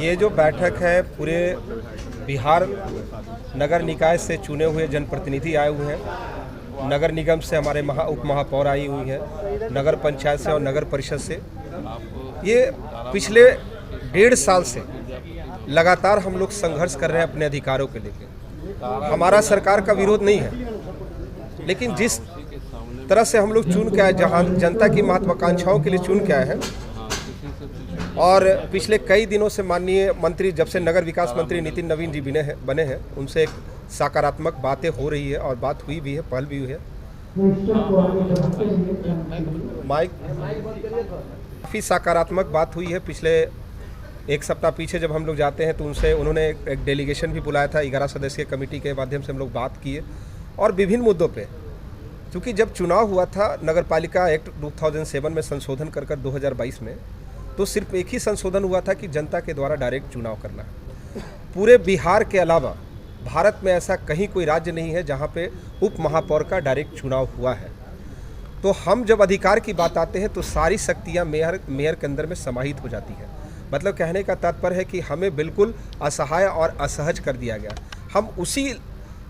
ये जो बैठक है पूरे बिहार नगर निकाय से चुने हुए जनप्रतिनिधि आए हुए हैं। नगर निगम से हमारे उप महापौर आई हुई हैं, नगर पंचायत से और नगर परिषद से। ये पिछले 1.5 साल से लगातार हम लोग संघर्ष कर रहे हैं अपने अधिकारों के लेकर। हमारा सरकार का विरोध नहीं है, लेकिन जिस तरह से हम लोग चुन के आए, जहाँ जनता की महत्वाकांक्षाओं के लिए चुन के आए हैं, और पिछले कई दिनों से माननीय मंत्री, जब से नगर विकास मंत्री नितिन नवीन जी बने हैं, उनसे एक सकारात्मक बातें हो रही है और बात हुई भी है, पहल भी हुई है। काफ़ी सकारात्मक बात हुई है। पिछले 1 सप्ताह पीछे जब हम लोग जाते हैं तो उन्होंने एक डेलीगेशन भी बुलाया था। 11 सदस्यीय कमेटी के माध्यम से हम लोग बात किए और विभिन्न मुद्दों पे, क्योंकि जब चुनाव हुआ था नगरपालिका एक्ट 2007 में संशोधन कर 2022 में, तो सिर्फ एक ही संशोधन हुआ था कि जनता के द्वारा डायरेक्ट चुनाव करना। पूरे बिहार के अलावा भारत में ऐसा कहीं कोई राज्य नहीं है जहां पे उप महापौर का डायरेक्ट चुनाव हुआ है। तो हम जब अधिकार की बात आते हैं तो सारी शक्तियां मेयर के अंदर में समाहित हो जाती है। मतलब कहने का तात्पर्य है कि हमें बिल्कुल असहाय और असहज कर दिया गया। हम उसी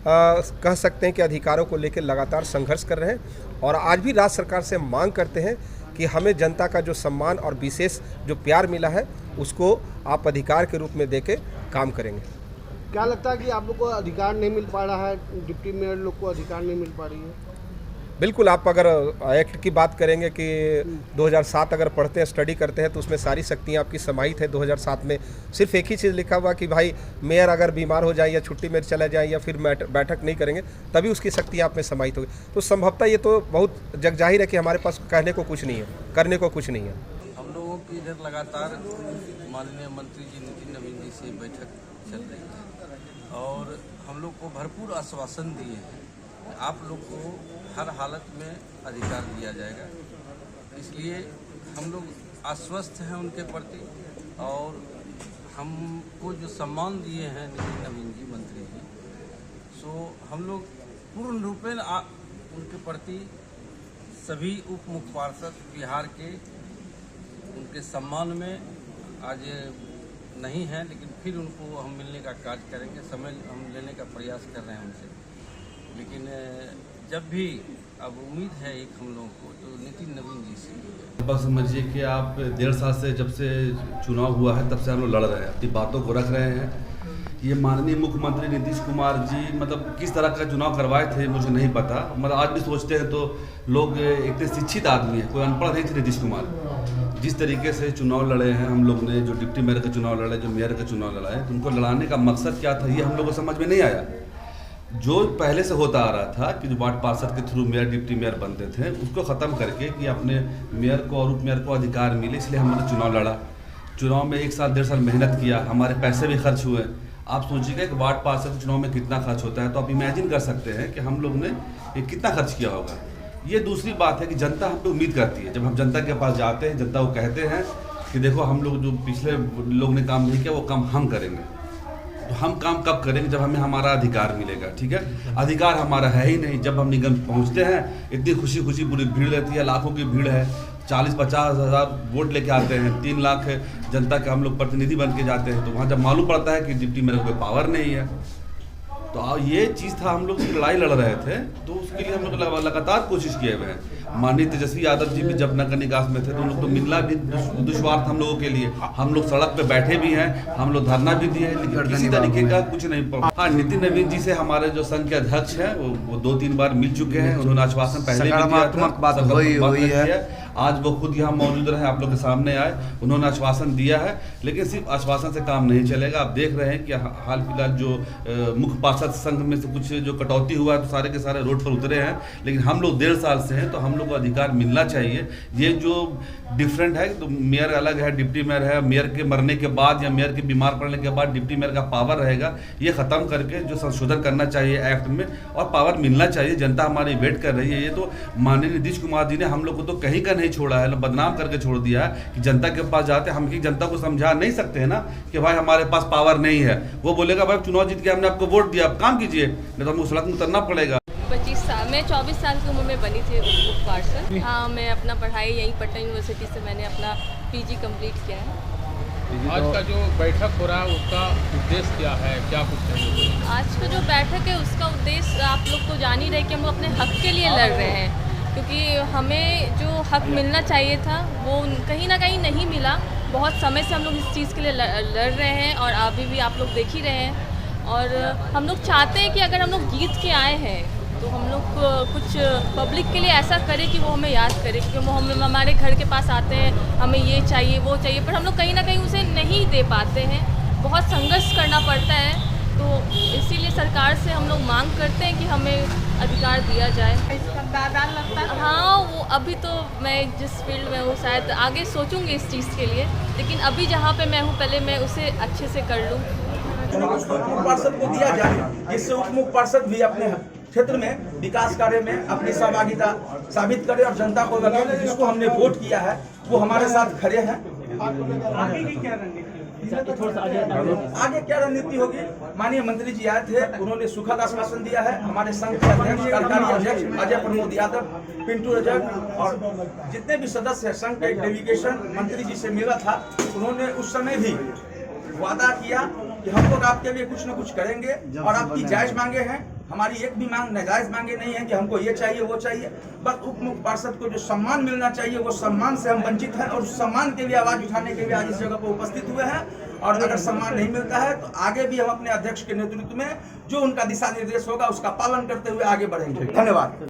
कह सकते हैं कि अधिकारों को लेकर लगातार संघर्ष कर रहे हैं और आज भी राज्य सरकार से मांग करते हैं कि हमें जनता का जो सम्मान और विशेष जो प्यार मिला है उसको आप अधिकार के रूप में देके काम करेंगे। क्या लगता है कि आप लोग को अधिकार नहीं मिल पा रहा है, डिप्टी मेयर लोग को अधिकार नहीं मिल पा रही है? बिल्कुल, आप अगर एक्ट की बात करेंगे कि 2007 अगर पढ़ते हैं, स्टडी करते हैं, तो उसमें सारी शक्तियाँ आपकी समाहित है। 2007 में सिर्फ एक ही चीज़ लिखा हुआ कि भाई मेयर अगर बीमार हो जाए या छुट्टी में चला जाए या फिर बैठक नहीं करेंगे तभी उसकी शक्तियाँ आप में समाहित होगी। तो संभवतः ये तो बहुत जग जाहिर है कि हमारे पास कहने को कुछ नहीं है, करने को कुछ नहीं है। हम लोगों की इधर लगातार माननीय मंत्री जी नितिन नवीन जी से बैठक चल रही है और हम लोग को भरपूर आश्वासन दिए हैं, आप लोग को हर हालत में अधिकार दिया जाएगा। इसलिए हम लोग आश्वस्त हैं उनके प्रति और हमको जो सम्मान दिए हैं नितिन नवीन जी मंत्री जी, सो हम लोग पूर्ण रूपेण उनके प्रति सभी उप मुख्य पार्षद बिहार के उनके सम्मान में आज नहीं है, लेकिन फिर उनको हम मिलने का कार्य करेंगे। समय हम लेने का प्रयास कर रहे हैं उनसे, लेकिन जब भी अब उम्मीद है एक हम लोगों को तो नितिन नवीन जी से। बस समझिए कि आप 1.5 साल से जब से चुनाव हुआ है तब से हम लोग लड़ रहे हैं, अपनी बातों को रख रहे हैं। ये माननीय मुख्यमंत्री नीतीश कुमार जी मतलब किस तरह का चुनाव करवाए थे मुझे नहीं पता। मतलब आज भी सोचते हैं तो लोग इतने शिक्षित आदमी हैं, कोई अनपढ़ नहीं थे नीतीश कुमार। जिस तरीके से चुनाव लड़े हैं हम लोग ने, जो डिप्टी मेयर का चुनाव लड़े, जो मेयर का चुनाव लड़ा है, तो उनको लड़ाने का मकसद क्या था ये हम लोग को समझ में नहीं आया। जो पहले से होता आ रहा था कि जो वार्ड पार्षद के थ्रू मेयर डिप्टी मेयर बनते थे उसको ख़त्म करके कि अपने मेयर को और उप मेयर को अधिकार मिले, इसलिए हमने चुनाव लड़ा। चुनाव में 1 साल 1.5 साल मेहनत किया, हमारे पैसे भी खर्च हुए। आप सोचिएगा कि वार्ड पार्षद के चुनाव में कितना खर्च होता है, तो आप इमेजिन कर सकते हैं कि हम लोग ने कितना खर्च किया होगा। ये दूसरी बात है कि जनता हम पे उम्मीद करती है। जब हम जनता के पास जाते हैं, जनता को कहते हैं कि देखो हम लोग जो पिछले लोग ने काम नहीं किया वो काम हम करेंगे। तो हम काम कब करेंगे? जब हमें हमारा अधिकार मिलेगा। ठीक है, अधिकार हमारा है ही नहीं। जब हम निगम पहुंचते हैं इतनी खुशी खुशी पूरी भीड़ रहती है, लाखों की भीड़ है, 40-50 हज़ार वोट लेके आते हैं, 3 लाख जनता के हम लोग प्रतिनिधि बन के जाते हैं। तो वहाँ जब मालूम पड़ता है कि डिप्टी मेरे को कोई पावर नहीं है, तो ये चीज़ था। हम लोग लड़ाई लड़ रहे थे तो उसके लिए हम लोग लगातार कोशिश किए हुए हैं। माननीय तेजस्वी यादव जी भी जब नगर निकास में थे तो उन लोग तो मिलना भी दुश्वार था हम लोगों के लिए। हम लोग सड़क पे बैठे भी हैं, हम लोग धरना भी दिए हैं, लेकिन किसी तरीके का कुछ नहीं पड़ा। हाँ, नितिन नवीन जी से हमारे जो संघ के अध्यक्ष हैं वो 2-3 बार मिल चुके हैं। उन्होंने आश्वासन पहले भी दिया था। आज वो खुद यहाँ मौजूद रहे, आप लोग के सामने आए, उन्होंने आश्वासन दिया है। लेकिन सिर्फ आश्वासन से काम नहीं चलेगा। आप देख रहे हैं कि हाल फिलहाल जो मुख्य पार्षद संघ में से कुछ जो कटौती हुआ है तो सारे के सारे रोड पर उतरे हैं। लेकिन हम लोग 1.5 साल से हैं तो हम लोग को अधिकार मिलना चाहिए। ये जो डिफरेंट है तो मेयर अलग है, डिप्टी मेयर है। मेयर के मरने के बाद या मेयर के बीमार पड़ने के बाद डिप्टी मेयर का पावर रहेगा। ये ख़त्म करके जो संशोधन करना चाहिए एक्ट में और पावर मिलना चाहिए। जनता हमारी वेट कर रही है। ये तो माननीय नीतीश कुमार जी ने हम लोग को तो कहीं का नहीं छोड़ा है, बदनाम करके छोड़ दिया है कि जनता के पास जाते हम ही जनता को समझा नहीं सकते हैं ना कि भाई हमारे पास पावर नहीं है। वो बोलेगा भाई चुनाव जीत के हमने आपको वोट दिया, आप काम कीजिए, नहीं तो हमको सड़क में उतरना पड़ेगा। 25 साल मैं 24 साल की उम्र में बनी थी उप पार्षद। हाँ, मैं अपना पढ़ाई यहीं पटना यूनिवर्सिटी से मैंने अपना PG कंप्लीट किया है। आज का जो बैठक हो रहा है उसका उद्देश्य क्या है, क्या कुछ कहेंगे? आज का जो बैठक है उसका उद्देश्य आप लोग तो जान ही रहे कि हम लोग अपने हक के लिए लड़ रहे हैं, क्योंकि हमें जो हक मिलना चाहिए था वो कहीं ना कहीं नहीं मिला। बहुत समय से हम लोग इस चीज़ के लिए लड़ रहे हैं और अभी भी आप लोग देख ही रहे हैं। और हम लोग चाहते हैं कि अगर हम लोग जीत के आए हैं तो हम लोग कुछ पब्लिक के लिए ऐसा करें कि वो हमें याद करें, क्योंकि वो हम हमारे घर के पास आते हैं, हमें ये चाहिए वो चाहिए, पर हम लोग कहीं ना कहीं उसे नहीं दे पाते हैं। बहुत संघर्ष करना पड़ता है, तो इसीलिए सरकार से हम लोग मांग करते हैं कि हमें अधिकार दिया जाए। हाँ, वो अभी तो मैं जिस फील्ड में हूँ शायद आगे सोचूंगी इस चीज़ के लिए, लेकिन अभी जहाँ पे मैं हूँ पहले मैं उसे अच्छे से कर लूँ। उप पार्षद को दिया जाए, जिससे उप मुख्य पार्षद भी अपने क्षेत्र में विकास कार्य में अपनी सहभागिता साबित करे और जनता को लगे कि जिसको हमने वोट किया है वो हमारे साथ खड़े हैं। आगे क्या रणनीति होगी? माननीय मंत्री जी आए थे, उन्होंने सुखद आश्वासन दिया है। हमारे संघ के अध्यक्ष, कार्यकारी अध्यक्ष अजय प्रमोद यादव, पिंटू रजक और जितने भी सदस्य हैं, संघ का एक डेलीगेशन मंत्री जी से मिला था। उन्होंने उस समय भी वादा किया कि हम लोग आपके लिए कुछ न कुछ करेंगे और आपकी जायज मांगे हैं। हमारी एक भी मांग नाजायज मांगे नहीं है कि हमको ये चाहिए वो चाहिए। बस उप मुख्य पार्षद को जो सम्मान मिलना चाहिए वो सम्मान से हम वंचित हैं और उस सम्मान के लिए आवाज उठाने के लिए आज इस जगह पर उपस्थित हुए हैं। और अगर सम्मान नहीं मिलता है तो आगे भी हम अपने अध्यक्ष के नेतृत्व में जो उनका दिशा निर्देश होगा उसका पालन करते हुए आगे बढ़ेंगे। धन्यवाद।